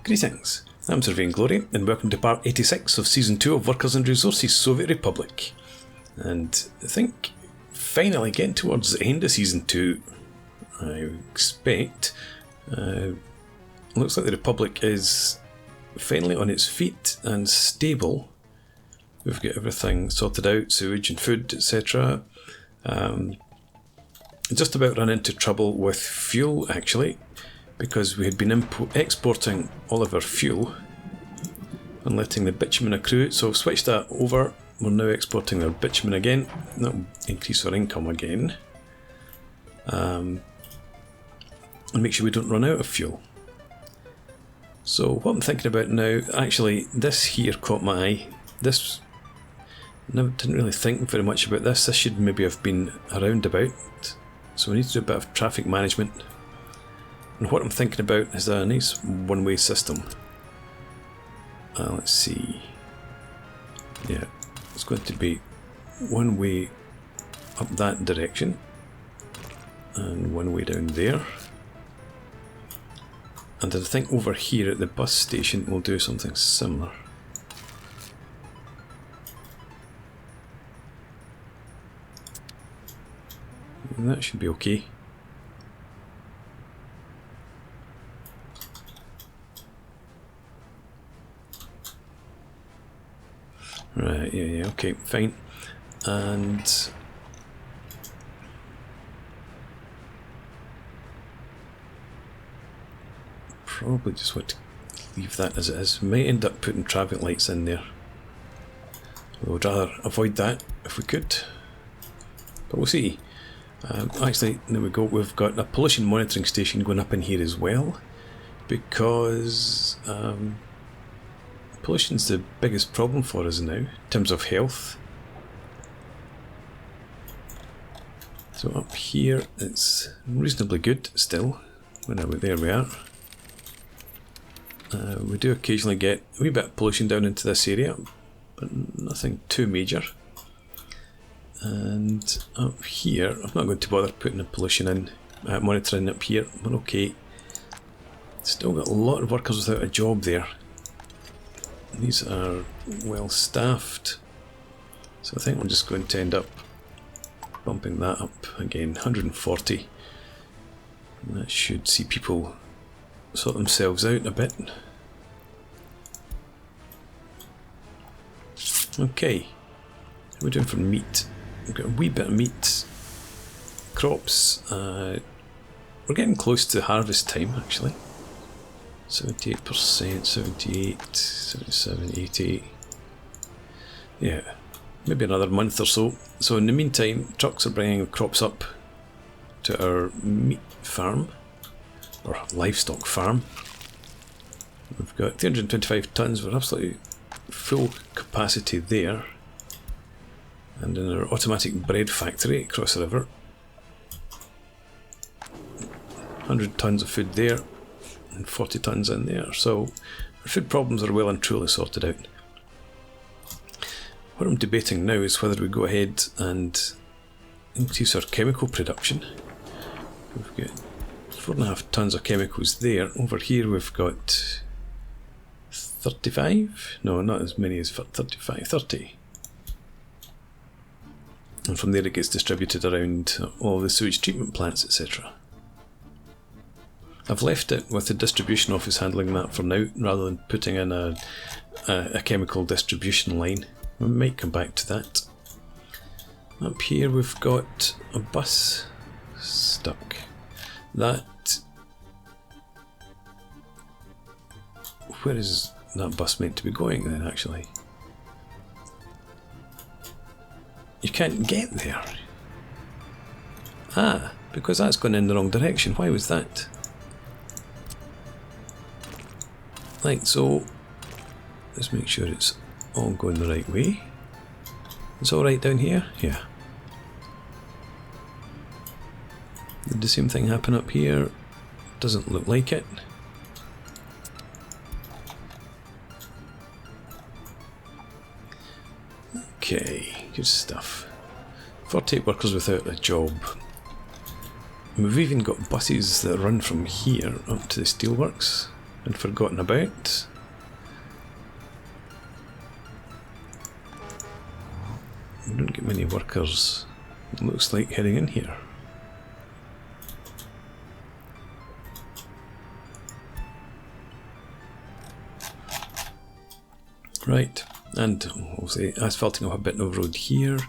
Greetings, I'm Surveying Glory, and welcome to part 86 of Season 2 of Workers and Resources Soviet Republic. And I think finally getting towards the end of Season 2, I expect. Looks like the Republic is finally on its feet and stable. We've got everything sorted out, sewage and food, etc. Just about run into trouble with fuel, actually, because we had been exporting all of our fuel and letting the bitumen accrue, so I've switched that over. We're now exporting our bitumen again. That'll increase our income again. And make sure we don't run out of fuel. So what I'm thinking about now, actually this here caught my eye. This, didn't really think very much about this. This should maybe have been around about. So we need to do a bit of traffic management. And what I'm thinking about is a nice one-way system. Let's see. Yeah, it's going to be one way up that direction and one way down there. And I think over here at the bus station we'll do something similar. And that should be okay. Right, yeah, okay, fine. And probably just want to leave that as it is. We might end up putting traffic lights in there. We would rather avoid that if we could. But we'll see. Actually, there we go. We've got a pollution monitoring station going up in here as well, because pollution's the biggest problem for us now in terms of health. So up here it's reasonably good still. There we are. We do occasionally get a wee bit of pollution down into this area, but nothing too major. And up here, I'm not going to bother putting the pollution in, monitoring up here. We're okay. Still got a lot of workers without a job there. These are well staffed, so I think we're just going to end up bumping that up again, 140. And that should see people sort themselves out a bit. Okay, what are we doing for meat? We've got a wee bit of meat. Crops, we're getting close to harvest time actually. 78%, 78, 77, 88. Yeah, maybe another month or so. So in the meantime, trucks are bringing crops up to our meat farm, or livestock farm. We've got 325 tonnes, we're absolutely full capacity there. And in our automatic bread factory across the river, 100 tonnes of food there and 40 tonnes in there. So our food problems are well and truly sorted out. What I'm debating now is whether we go ahead and increase our chemical production. We've got 4.5 tonnes of chemicals there. Over here we've got 35? No, not as many as 35, 30. And from there it gets distributed around all the sewage treatment plants, etc. I've left it with the distribution office handling that for now, rather than putting in a chemical distribution line. We might come back to that. Up here we've got a bus stuck. Where is that bus meant to be going then, actually? You can't get there. Ah, because that's gone in the wrong direction. Why was that? Right, so let's make sure it's all going the right way. It's all right down here? Yeah. Did the same thing happen up here? Doesn't look like it. Okay, good stuff. 48 workers without a job. And we've even got buses that run from here up to the steelworks. and forgotten about. We don't get many workers, it looks like, heading in here. Right, and obviously asphalting of a bit of road here.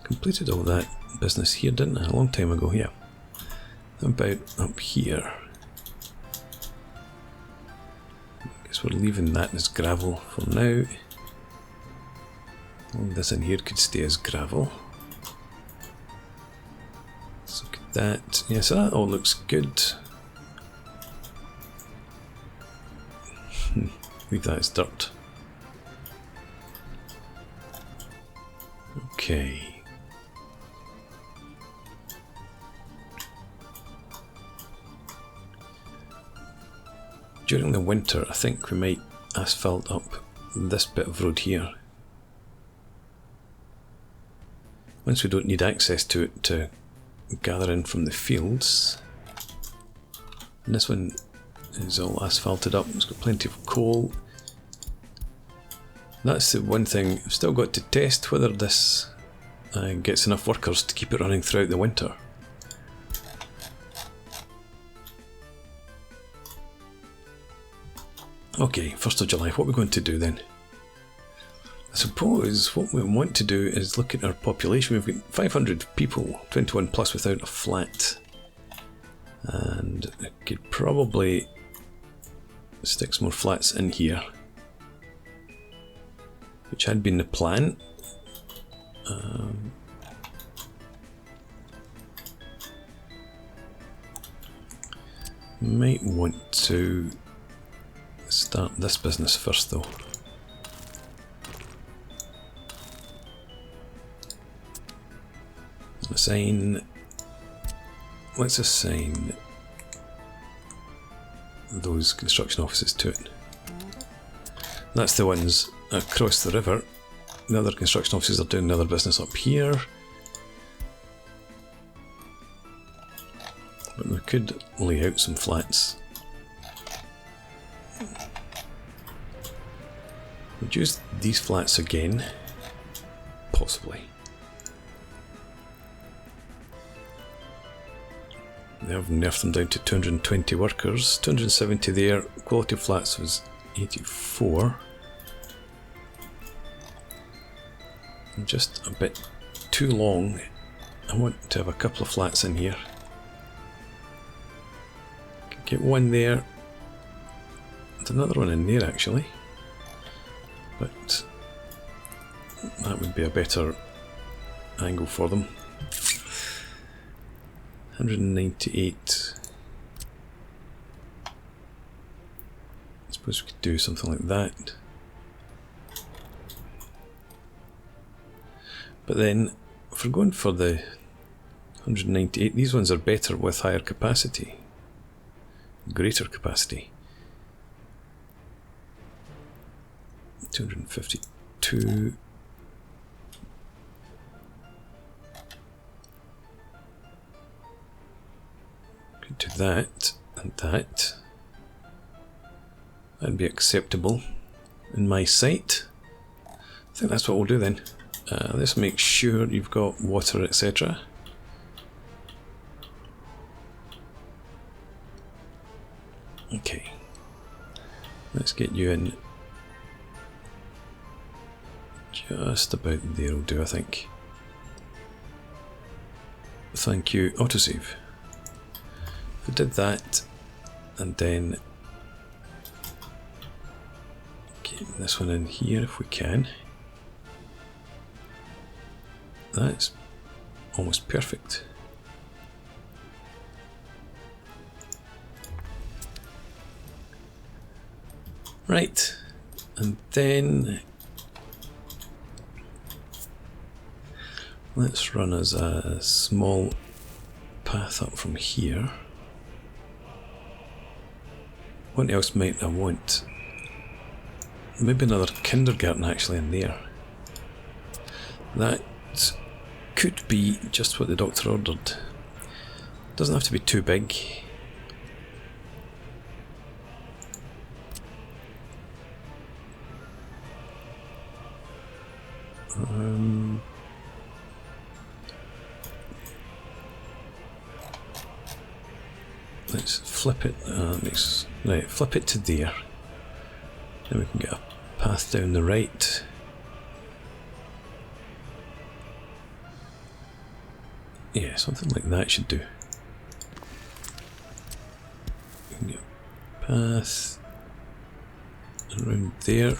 Completed all that business here, didn't I? A long time ago, yeah. About up here. Guess we're leaving that as gravel for now. All this in here could stay as gravel. Let's look at that. Yeah, so that all looks good. Leave that as dirt. Okay. During the winter, I think we might asphalt up this bit of road here. Once we don't need access to it to gather in from the fields. And this one is all asphalted up, it's got plenty of coal. That's the one thing, I've still got to test whether this gets enough workers to keep it running throughout the winter. Okay, 1st of July, what are we going to do then? I suppose what we want to do is look at our population. We've got 500 people, 21 plus without a flat. And I could probably stick some more flats in here, which had been the plan. Might want to start this business first though. Let's assign those construction offices to it. That's the ones across the river. The other construction offices are doing another business up here. But we could lay out some flats. We'd use these flats again, possibly. They have nerfed them down to 220 workers, 270 there. Quality of flats was 84. And just a bit too long. I want to have a couple of flats in here. Could get one there. There's another one in there actually. But that would be a better angle for them. 198. I suppose we could do something like that. But then, if we're going for the 198, these ones are better with higher capacity. Greater capacity. 252. Could do that and that. That'd be acceptable in my sight. I think that's what we'll do then. Let's make sure you've got water, etc. Okay. Let's get you in. Just about there will do, I think. Thank you, autosave. If we did that, and then get this one in here if we can. That's almost perfect. Right, and then let's run as a small path up from here. What else might I want? Maybe another kindergarten actually in there. That could be just what the doctor ordered. Doesn't have to be too big. Let's flip it. Right, flip it to there. Then we can get a path down the right. Yeah, something like that should do. We can get a path around there.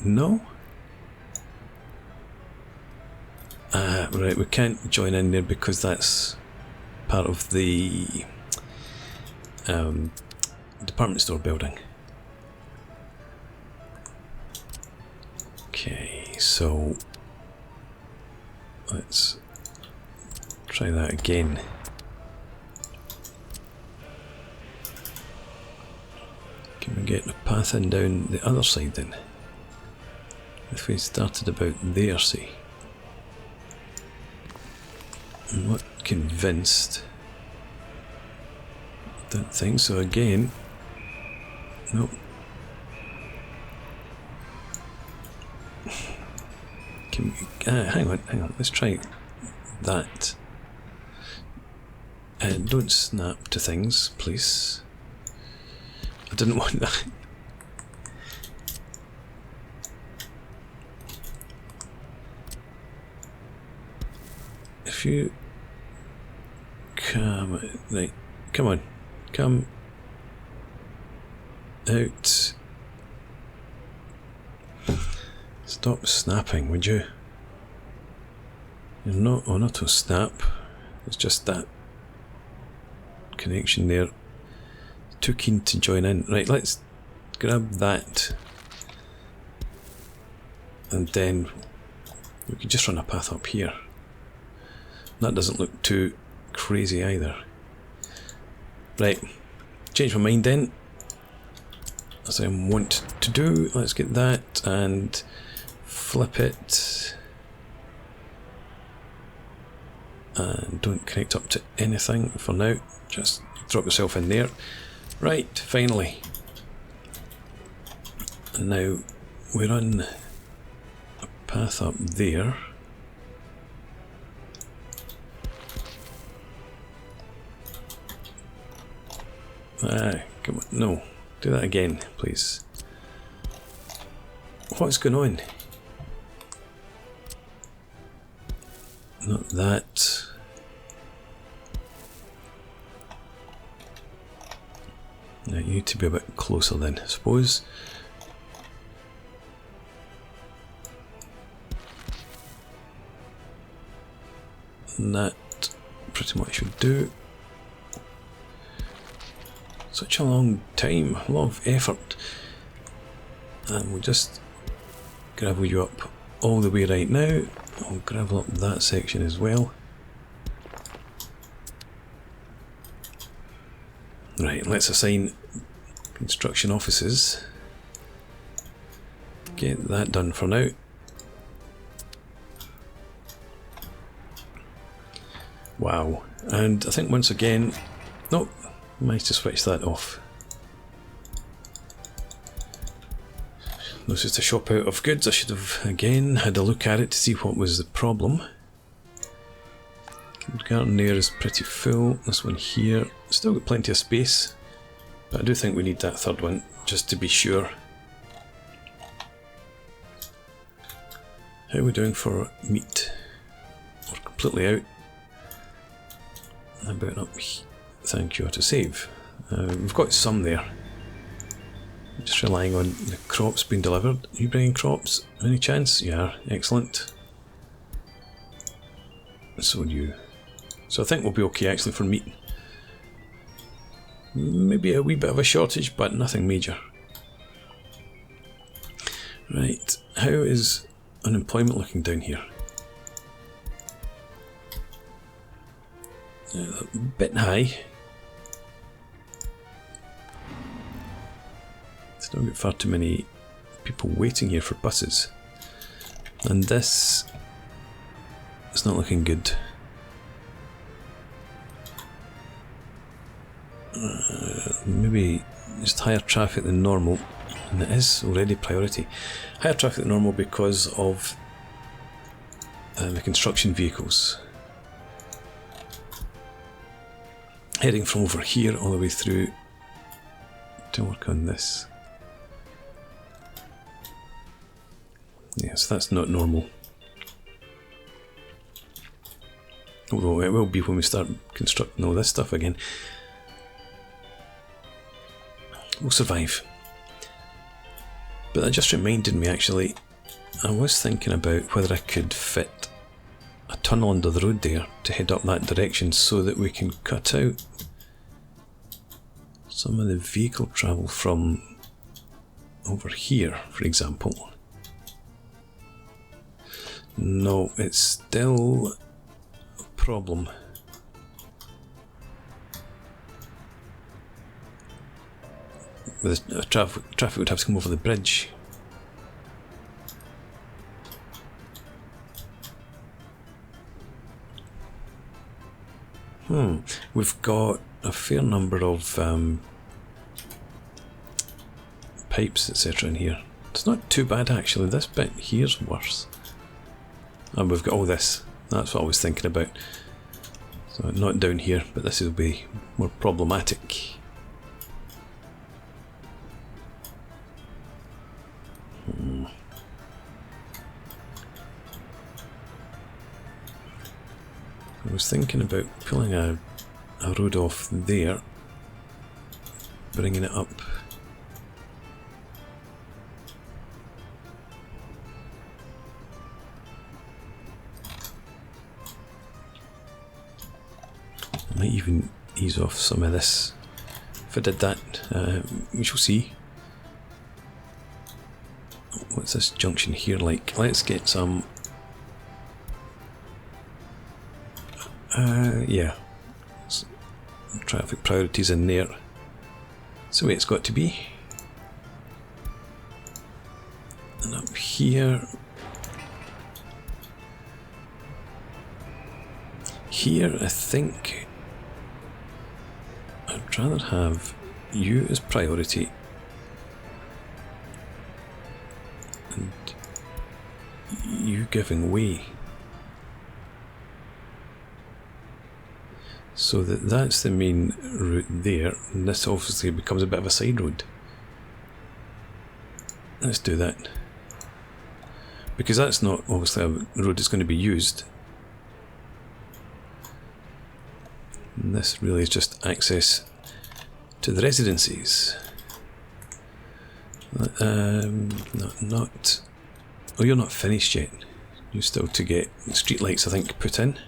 No? Right, we can't join in there because that's part of the department store building. Okay, so let's try that again. Can we get the path in down the other side then? If we started about there, see? I'm not convinced. Don't think so again. Nope. Can we, hang on, let's try that. Don't snap to things, please. I didn't want that. If you come, right, come on, come out. Stop snapping, would you? You're not on auto snap. It's just that connection there. Too keen to join in. Right, let's grab that, and then we could just run a path up here. That doesn't look too crazy either. Right, change my mind then, as I want to do. Let's get that and flip it, and don't connect up to anything for now. Just drop yourself in there. Right, finally. And now we run a path up there. Come on, no, do that again, please. What's going on? Not that. Now you need to be a bit closer then, I suppose. And that pretty much would do. Such a long time, a lot of effort. And we'll just gravel you up all the way right now. I'll gravel up that section as well. Right, let's assign construction offices. Get that done for now. Wow, and I think once again, nope, managed to switch that off. This is a shop out of goods. I should have again had a look at it to see what was the problem. Kindergarten there is pretty full. This one here, still got plenty of space, but I do think we need that third one just to be sure. How are we doing for meat? We're completely out. How about up here? Thank you, to save. We've got some there. Just relying on the crops being delivered. Are you bringing crops? Any chance? Yeah, excellent. So do you. So I think we'll be okay actually for meat. Maybe a wee bit of a shortage, but nothing major. Right, how is unemployment looking down here? A bit high. Still got far too many people waiting here for buses. And this is not looking good. Maybe just higher traffic than normal. And it is already priority. Higher traffic than normal because of the construction vehicles. Heading from over here all the way through to work on this. Yes, that's not normal. Although it will be when we start constructing all this stuff again. We'll survive. But that just reminded me, actually, I was thinking about whether I could fit a tunnel under the road there to head up that direction so that we can cut out some of the vehicle travel from over here, for example. No, it's still a problem. The traffic would have to come over the bridge. We've got a fair number of pipes, etc. in here. It's not too bad actually. This bit here's worse. And we've got all this. That's what I was thinking about. So not down here, but this will be more problematic. I was thinking about pulling a road off there, bringing it up. I might even ease off some of this. If I did that, we shall see. What's this junction here like? Let's get some. Yeah. Traffic priorities in there. That's the way it's got to be. And up here. Here, I think I'd rather have you as priority and you giving way. So that's the main route there, and this obviously becomes a bit of a side road. Let's do that. Because that's not obviously a road that's going to be used. And this really is just access to the residences. Not. Oh, you're not finished yet. You're still to get streetlights, I think, put in.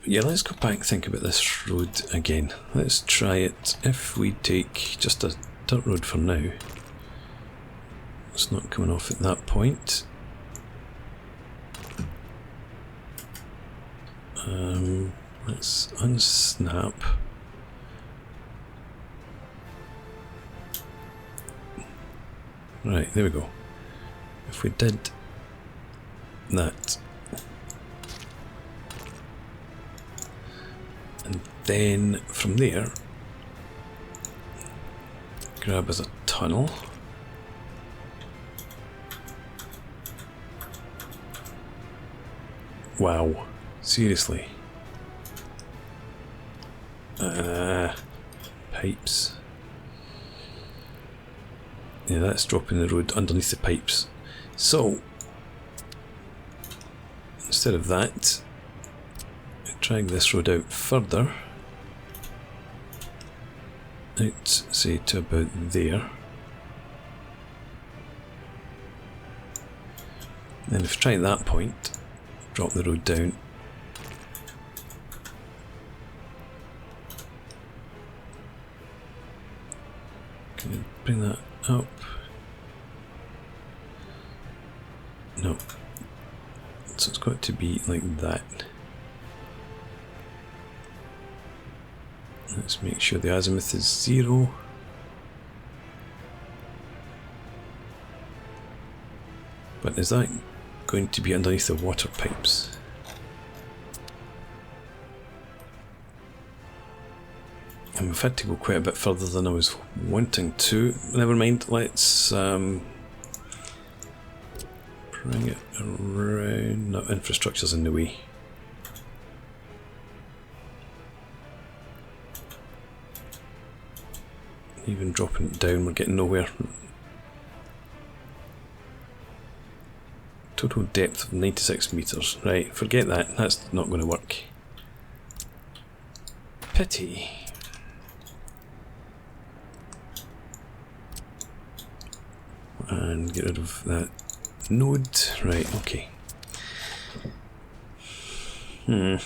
Yeah, let's go back and think about this road again. Let's try it. If we take just a dirt road for now, it's not coming off at that point. Let's unsnap. Right, there we go. If we did that, and then from there, grab as a tunnel. Wow, seriously. Pipes. Yeah, that's dropping the road underneath the pipes. So, instead of that, I drag this road out further. Out, say, to about there. And if I try at that point, drop the road down. Can I bring that up? No. So it's got to be like that. Let's make sure the azimuth is 0. But is that going to be underneath the water pipes? And we've had to go quite a bit further than I was wanting to. Never mind, let's bring it around. No, infrastructure's in the way. Even dropping it down, we're getting nowhere. Total depth of 96 meters. Right, forget that. That's not going to work. Pity. And get rid of that node. Right, okay. There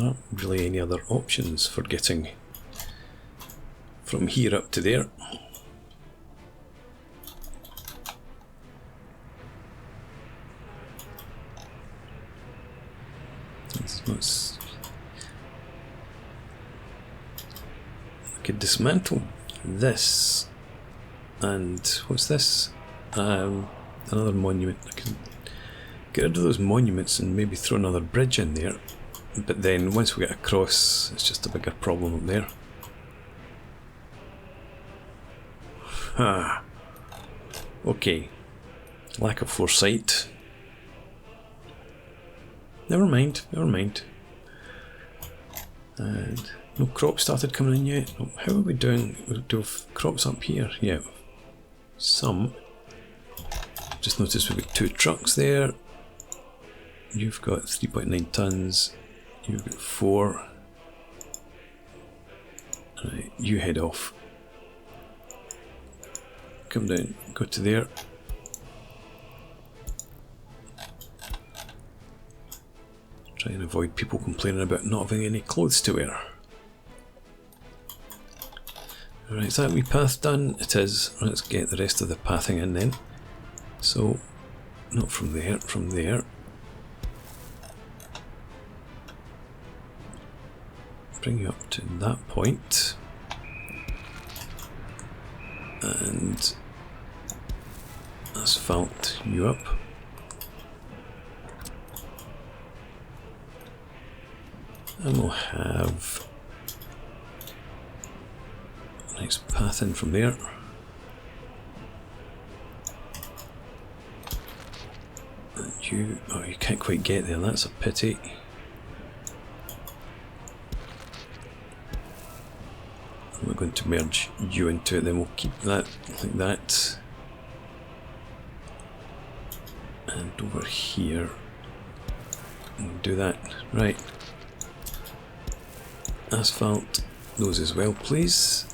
aren't really any other options for getting from here up to there. I could dismantle this, and what's this? Another monument. I can get rid of those monuments and maybe throw another bridge in there. But then once we get across, it's just a bigger problem up there. Ah. Okay. Lack of foresight. Never mind, never mind. And no crops started coming in yet. How are we doing? Do we have crops up here? Yeah. Some. Just noticed we've got 2 trucks there. You've got 3.9 tons. You've got 4. Right, you head off. Come down, go to there. Try and avoid people complaining about not having any clothes to wear. Alright, is that wee path done? It is. Let's get the rest of the pathing in then. So, not from there, from there. Bring you up to that point. And asphalt you up. And we'll have a nice path in from there. And you, oh, you can't quite get there, that's a pity. And we're going to merge you into it, then we'll keep that like that. And over here, and do that, right. Asphalt those as well, please.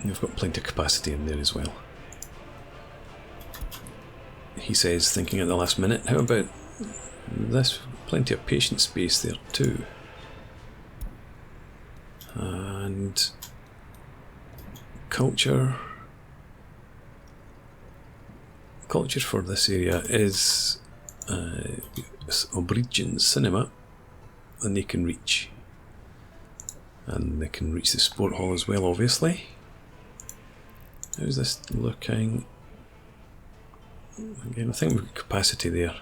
You've got plenty of capacity in there as well. He says, thinking at the last minute, how about this? Plenty of patient space there too. And culture. Culture for this area is Obridgen Cinema, and they can reach. And they can reach the sport hall as well, obviously. How's this looking? Again, I think we've got capacity there.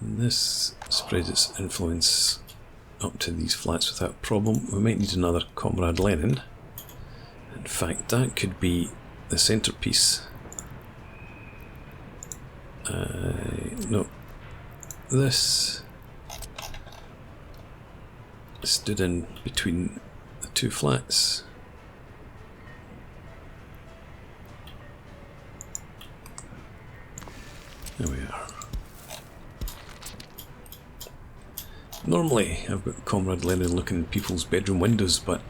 And this spreads its influence up to these flats without problem. We might need another Comrade Lenin. In fact, that could be the centerpiece. No, this stood in between the 2 flats. There we are. Normally I've got Comrade Lenin looking in people's bedroom windows, but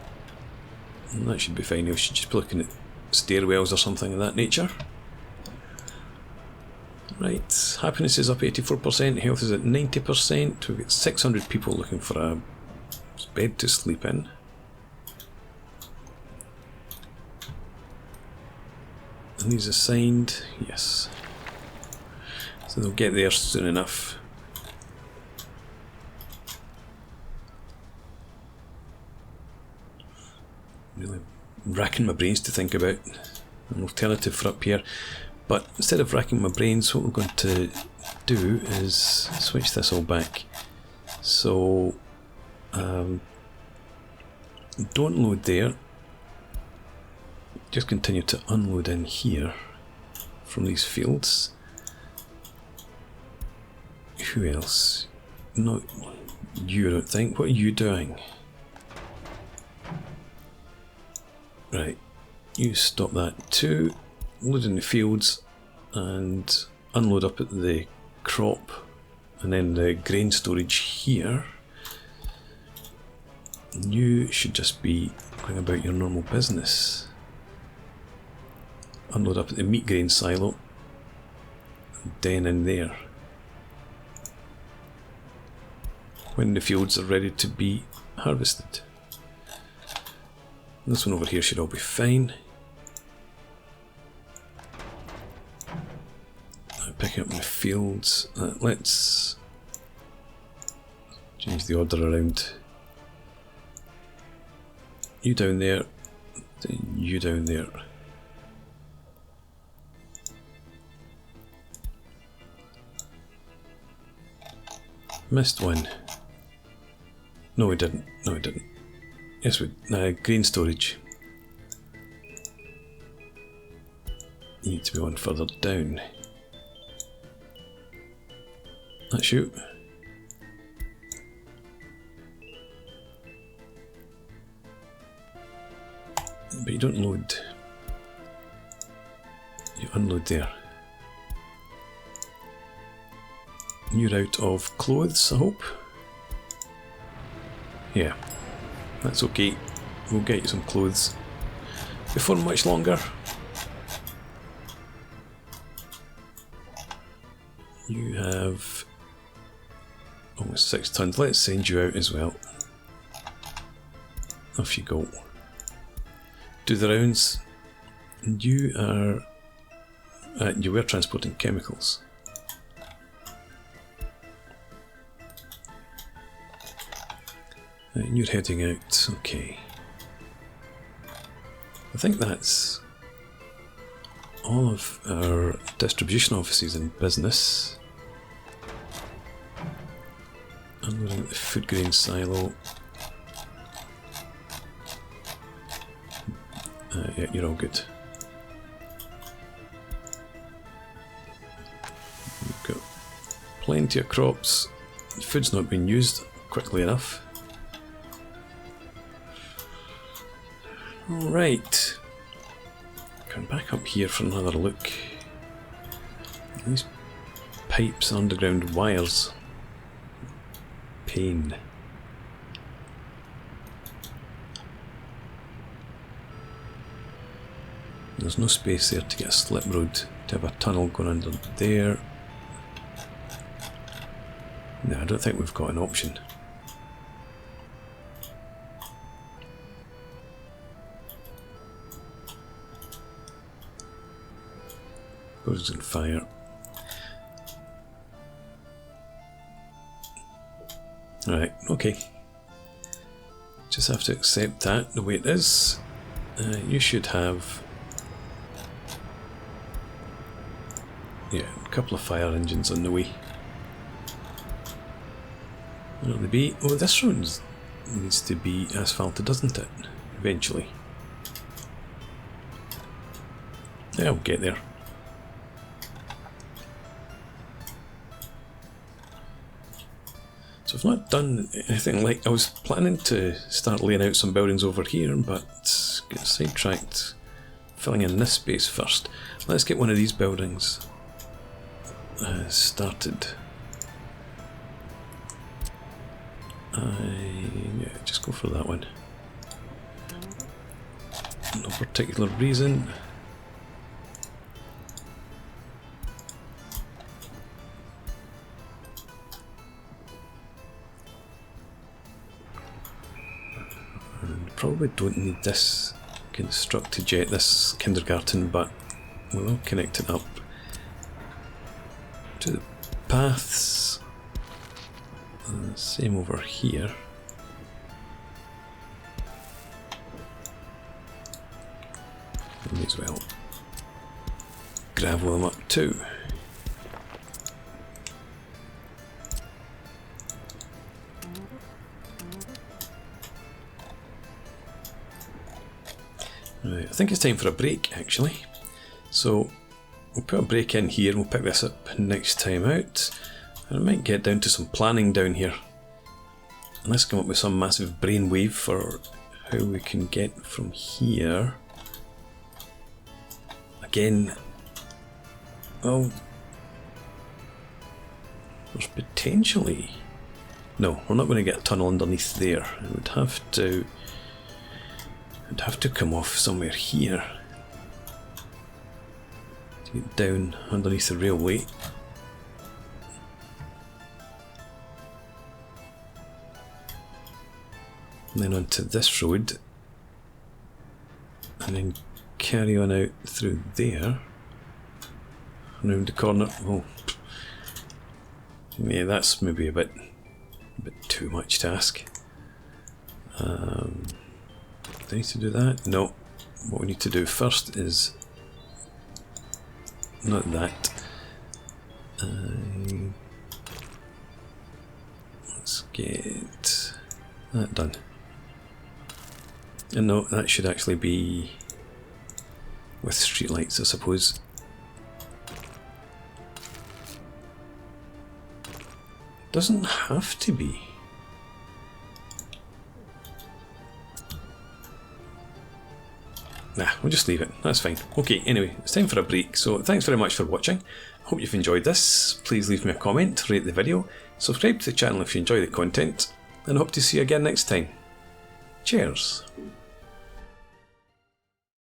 that should be fine. We should just be looking at stairwells or something of that nature. Right, happiness is up 84%, health is at 90%. We've got 600 people looking for a bed to sleep in. Are these assigned? Yes. So they'll get there soon enough. Really racking my brains to think about an alternative for up here. But instead of racking my brains, what we're going to do is switch this all back. So don't load there. Just continue to unload in here from these fields. Who else? Not you, I don't think. What are you doing? Right, you stop that too. Load in the fields and unload up at the crop and then the grain storage here. You should just be going about your normal business. Unload up at the meat grain silo and then in there. When the fields are ready to be harvested. This one over here should all be fine. Picking up my fields. Let's change the order around. You down there, then you down there. Missed one. No, we didn't. No, we didn't. Yes, we grain storage. You need to be one further down. That's you. But you don't load. You unload there. You're out of clothes, I hope. Yeah. That's okay, we'll get you some clothes before much longer. You have almost 6 tons, let's send you out as well. Off you go. Do the rounds. And you were transporting chemicals. And you're heading out, okay. I think that's all of our distribution offices in business. Unloading at the food grain silo. Yeah, you're all good. We've got plenty of crops. The food's not being used quickly enough. Alright, come back up here for another look. These pipes, underground wires. Pain. There's no space there to get a slip road, to have a tunnel going under there. No, I don't think we've got an option. Goes on fire. Right, okay. Just have to accept that the way it is. You should have, yeah, a couple of fire engines on the way. Where'll they be? Oh, this road needs to be asphalted, doesn't it? Eventually. Yeah, we'll get there. So I've not done anything like, I was planning to start laying out some buildings over here, but get sidetracked filling in this space first. Let's get one of these buildings started. Yeah, just go for that one. No particular reason. Probably don't need this constructed yet, this kindergarten, but We'll connect it up to the paths. Same over here. May as well gravel them up too. Right, I think it's time for a break actually. So we'll put a break in here and we'll pick this up next time out. And I might get down to some planning down here. And let's come up with some massive brainwave for how we can get from here. Again, well, there's potentially... No, we're not going to get a tunnel underneath there. It would have to come off somewhere here to get down underneath the railway. And then onto this road, and then carry on out through there, around the corner. Oh, yeah, that's maybe a bit too much to ask. Do I need to do that? No. What we need to do first is not that. Let's get that done. And no, that should actually be with streetlights, I suppose. Doesn't have to be. Nah, we'll just leave it. That's fine. Okay, anyway, it's time for a break. So thanks very much for watching. Hope you've enjoyed this. Please leave me a comment, rate the video, subscribe to the channel if you enjoy the content, and I hope to see you again next time. Cheers.